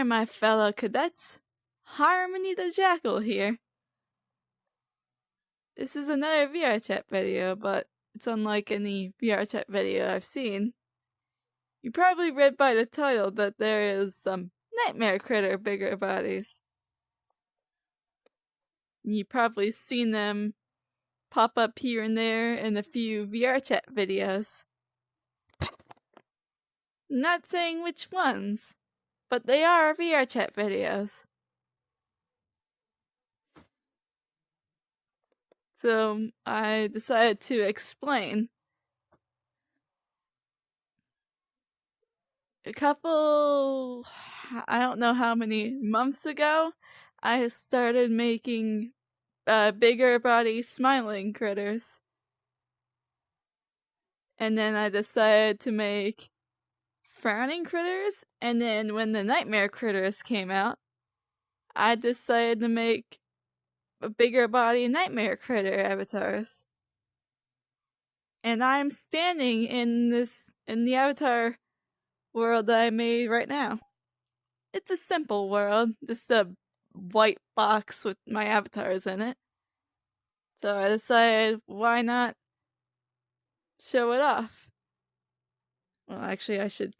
there, my fellow cadets. Harmony the Jackal here. This is another VRCHAT video, but it's unlike any VRCHAT video I've seen. You probably read by the title that there is some nightmare critter bigger bodies. You probably seen them pop up here and there in a few VRCHAT videos. Not saying which ones, but they are VRCHAT videos. So I decided to explain. A couple, I don't know how many months ago, I started making bigger body smiling critters. And then I decided to make frowning critters, and then when the nightmare critters came out, I decided to make a bigger body nightmare critter avatars. And I'm standing in the avatar world that I made right now. It's a simple world, just a white box with my avatars in it. So I decided, why not show it off? Well, actually, I should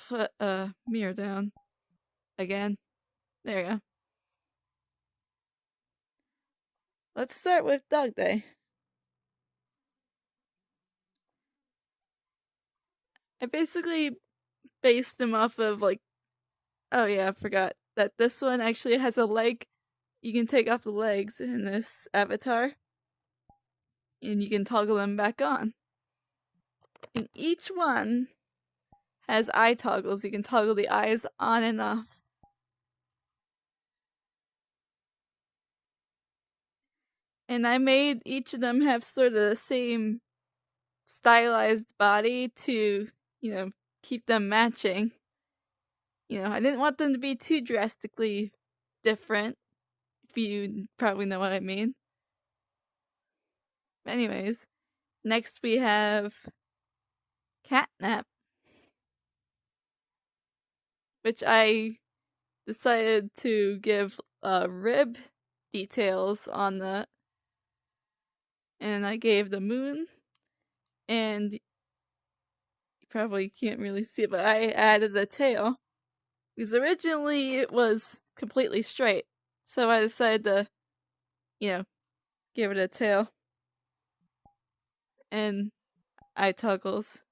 put a mirror down again. There you go. Let's start with Dog Day. I basically based them off of, like, oh yeah, I forgot that this one actually has a leg. You can take off the legs in this avatar, and you can toggle them back on. And each one has eye toggles. You can toggle the eyes on and off. And I made each of them have sort of the same stylized body to, keep them matching. I didn't want them to be too drastically different, if you probably know what I mean. Anyways, next we have Catnap, which I decided to give rib details on that. And I gave the moon, and you probably can't really see it, but I added a tail. Because originally it was completely straight, so I decided to, give it a tail. And eye toggles.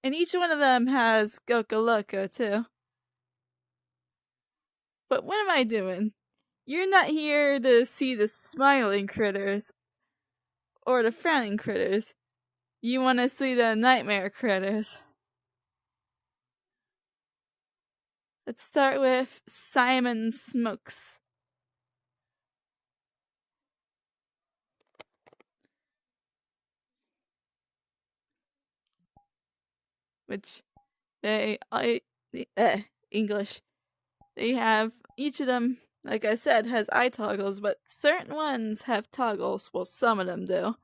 And each one of them has Goka Loco too. But what am I doing? You're not here to see the smiling critters or the frowning critters. You want to see the nightmare critters. Let's start with Simon Smokes. Which English. They have, each of them, like I said, has eye toggles, but certain ones have toggles. Well, some of them do.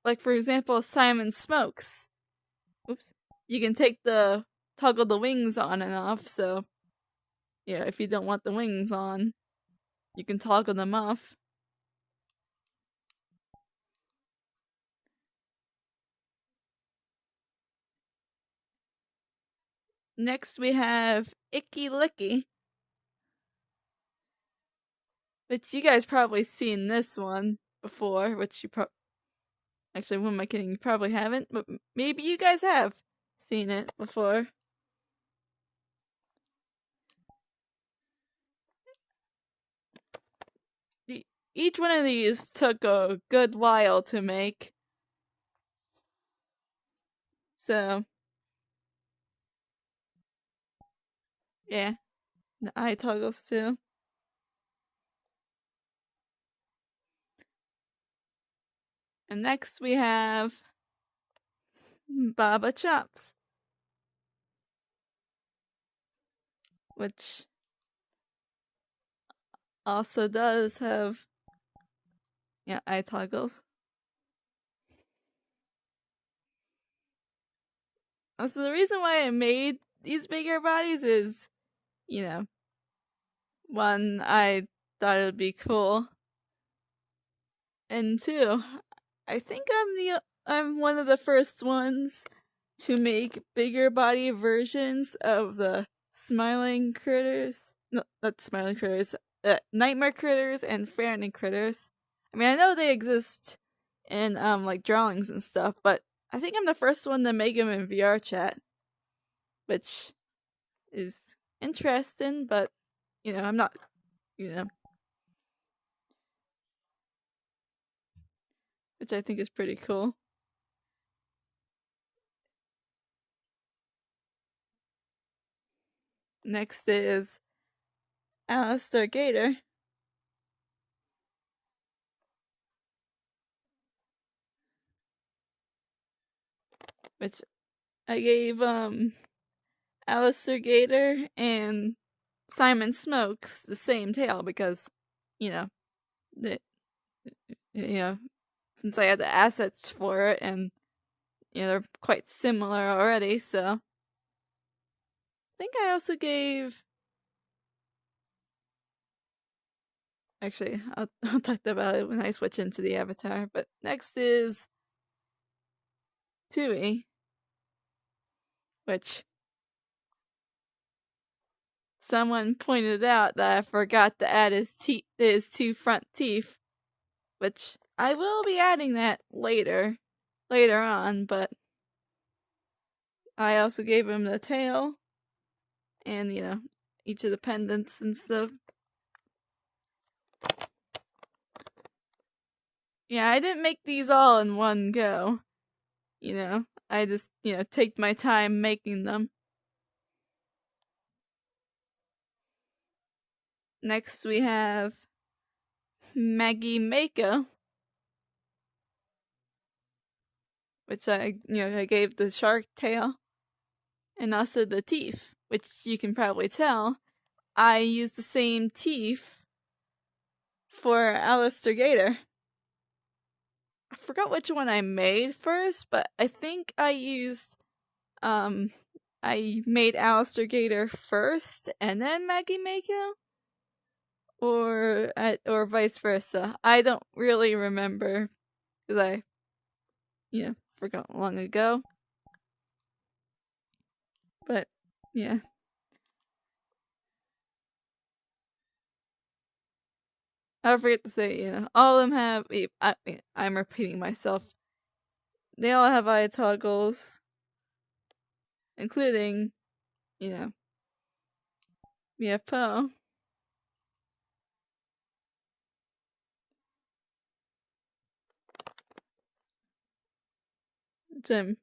Like, for example, Simon Smokes. Oops. You can toggle the wings on and off, so, if you don't want the wings on, you can toggle them off. Next we have Icky Licky. Which you guys probably seen this one before, which you actually, what am I kidding? You probably haven't, but maybe you guys have seen it before. Each one of these took a good while to make. So, yeah, the eye toggles too. And next we have Baba Chops, which also does have, eye toggles. So the reason why I made these bigger bodies is, you know, one, I thought it would be cool, and two, I think I'm one of the first ones to make bigger body versions of the smiling critters. No, not smiling critters. Nightmare critters and frowning critters. I mean, I know they exist in like drawings and stuff, but I think I'm the first one to make them in VRCHAT, which is interesting. But I'm not. You know, which I think is pretty cool. Next is Alistair Gator, which I gave Alistair Gator and Simon Smokes the same tail because, you know, the, you know, since I had the assets for it and they're quite similar already, so I think I also gave. Actually, I'll talk about it when I switch into the avatar. But next is Tui, which someone pointed out that I forgot to add his two front teeth, which I will be adding that later on, but I also gave him the tail and each of the pendants and stuff. Yeah, I didn't make these all in one go. I just take my time making them. Next we have Maggie Mako, which I gave the shark tail and also the teeth, which you can probably tell I used the same teeth for Alistair Gator. I forgot which one I made first, but I think I made Alistair Gator first and then Maggie Mako, or vice versa. I don't really remember because I forgot long ago. But yeah. I forget to say, all of them have. I'm repeating myself. They all have eye toggles, including, we have Poe. Jim.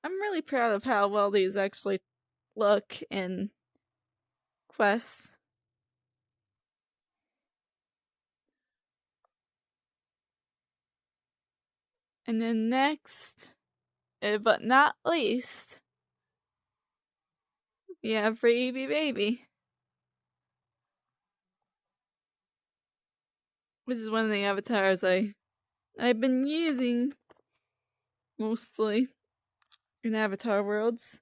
I'm really proud of how well these actually look in Quest. And then next, but not least, we have Baby Baby, which is one of the avatars I've been using mostly in Avatar Worlds.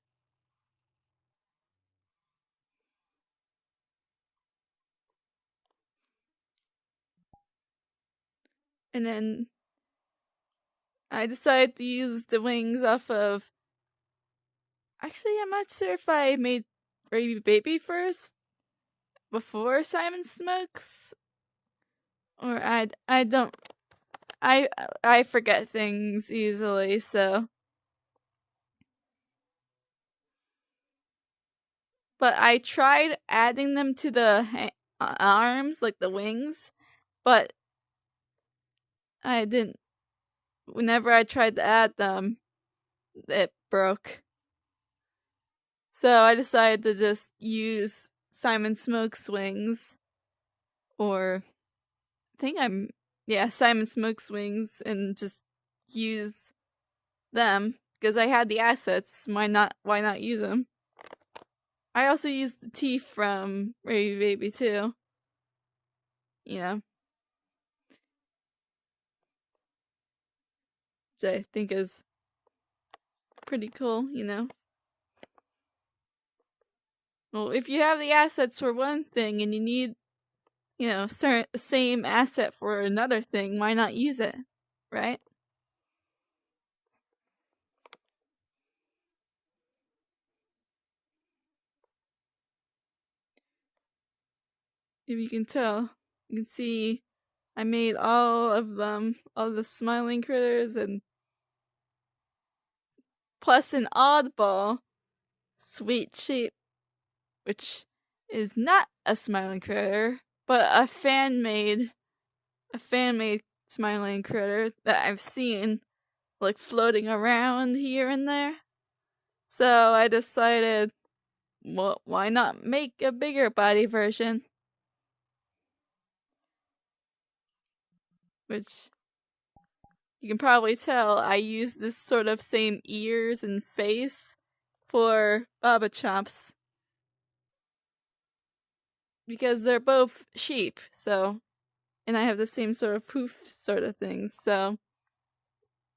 And then I decided to use the wings off of. Actually, I'm not sure if I made Baby Baby first before Simon Smokes, or I don't. I forget things easily, so. But I tried adding them to the arms, like the wings, but I didn't. Whenever I tried to add them, it broke. So I decided to just use Simon Smoke's wings, or I think Simon Smoke's wings, and just use them because I had the assets. Why not use them? I also used the teeth from Baby Baby too. Which I think is pretty cool. Well, if you have the assets for one thing and you need, same asset for another thing, why not use it, right? If you can tell, you can see I made all of them, all the smiling critters, and plus an oddball sweet sheep, which is not a smiling critter, but a fan made smiling critter that I've seen like floating around here and there. So I decided, well, why not make a bigger body version? Which you can probably tell I use this sort of same ears and face for Baba Chops. Because they're both sheep, so, and I have the same sort of poof sort of things, so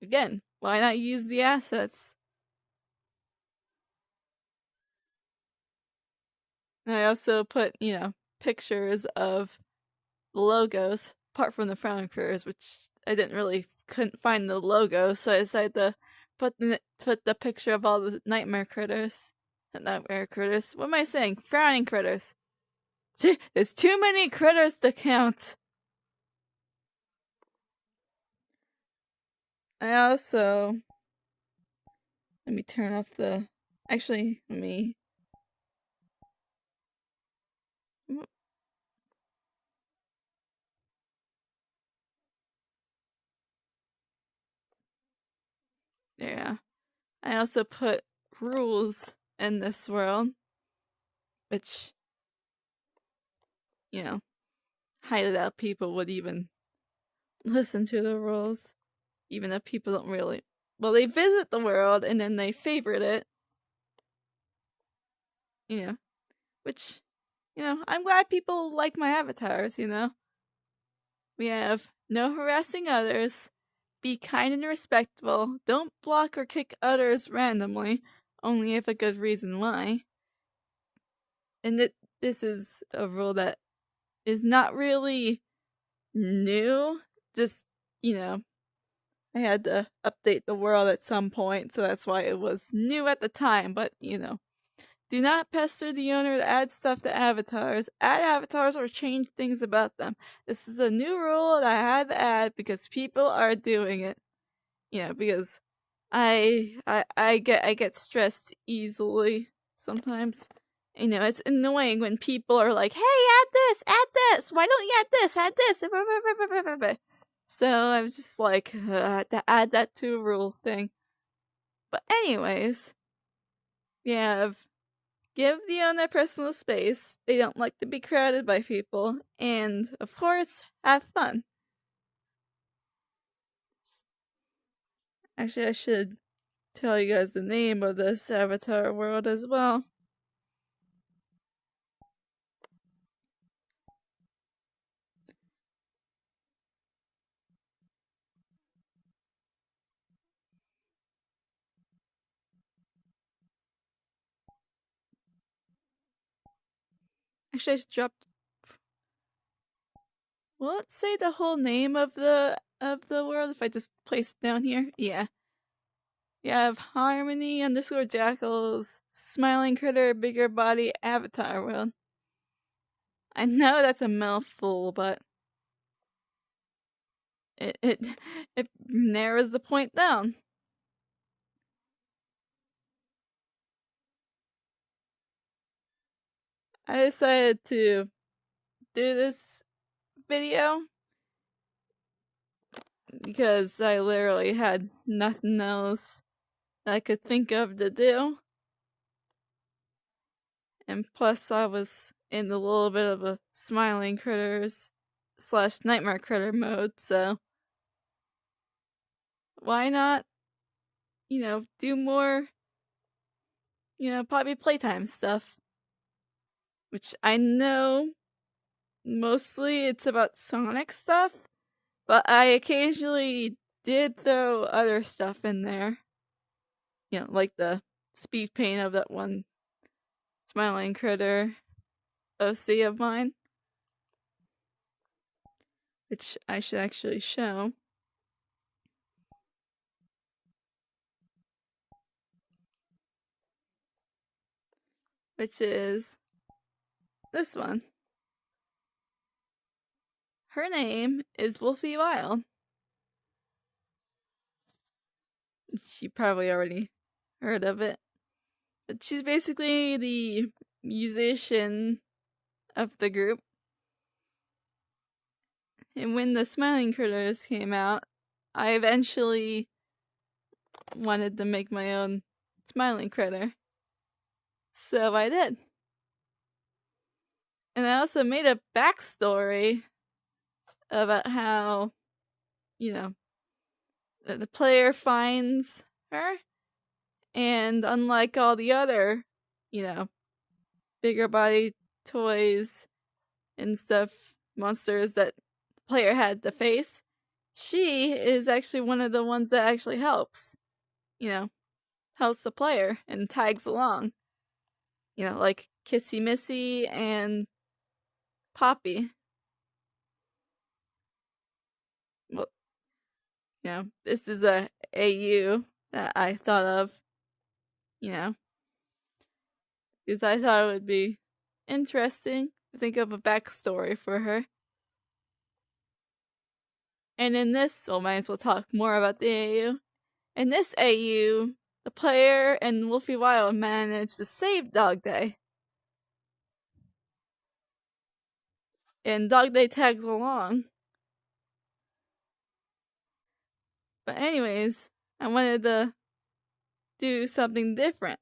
again, why not use the assets? And I also put, pictures of the logos, apart from the frowning critters, which I couldn't find the logo, so I decided to put the picture of all the nightmare critters. Nightmare critters. What am I saying? Frowning critters. There's too many critters to count. I also, let me turn off the, actually, let me, yeah. I also put rules in this world, which, highly doubt people would even listen to the rules, even if people don't really. Well, they visit the world and then they favorite it, which, I'm glad people like my avatars, We have no harassing others, be kind and respectful, don't block or kick others randomly, only if a good reason why. And this is a rule that is not really new, just, I had to update the world at some point, so that's why it was new at the time, but, do not pester the owner to add stuff to avatars. Add avatars or change things about them. This is a new rule that I had to add because people are doing it. Because I get stressed easily sometimes. It's annoying when people are like, "Hey, add this. Why don't you add this? So I was just like, to add that to a rule thing. But anyways, we have give the owner personal space. They don't like to be crowded by people, and of course, have fun. Actually, I should tell you guys the name of this avatar world as well. Actually, I just dropped. Will it say the whole name of the world if I just place it down here? Yeah. You have Harmony _ Jackals, Smiling Critter, Bigger Body, Avatar World. I know that's a mouthful, but it narrows the point down. I decided to do this video because I literally had nothing else I could think of to do. And plus I was in a little bit of a smiling critters / nightmare critter mode, so why not, do more, probably playtime stuff. Which I know mostly it's about Sonic stuff, but I occasionally did throw other stuff in there. Like the speed paint of that one smiling critter OC of mine, which I should actually show. Which is this one. Her name is Wolfie Wild. You probably already heard of it. But she's basically the musician of the group. And when the Smiling Critters came out, I eventually wanted to make my own Smiling Critter. So I did. And I also made a backstory about how, the player finds her. And unlike all the other, bigger body toys and stuff, monsters that the player had to face, she is actually one of the ones that actually helps. Helps the player and tags along. Like Kissy Missy and Poppy. Well, this is a AU that I thought of, because I thought it would be interesting to think of a backstory for her. And in this, might as well talk more about the AU. In this AU, the player and Wolfie Wild managed to save Dog Day. And Dog Day tags along. But anyways, I wanted to do something different.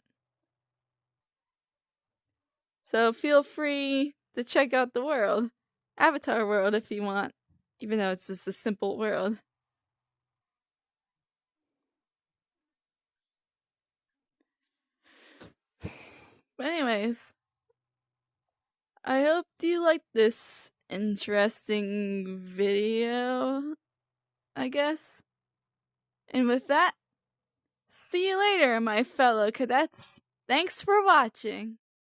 So feel free to check out the world. Avatar world if you want. Even though it's just a simple world. But anyways, I hope you liked this interesting video, I guess. And with that, see you later, my fellow cadets. Thanks for watching.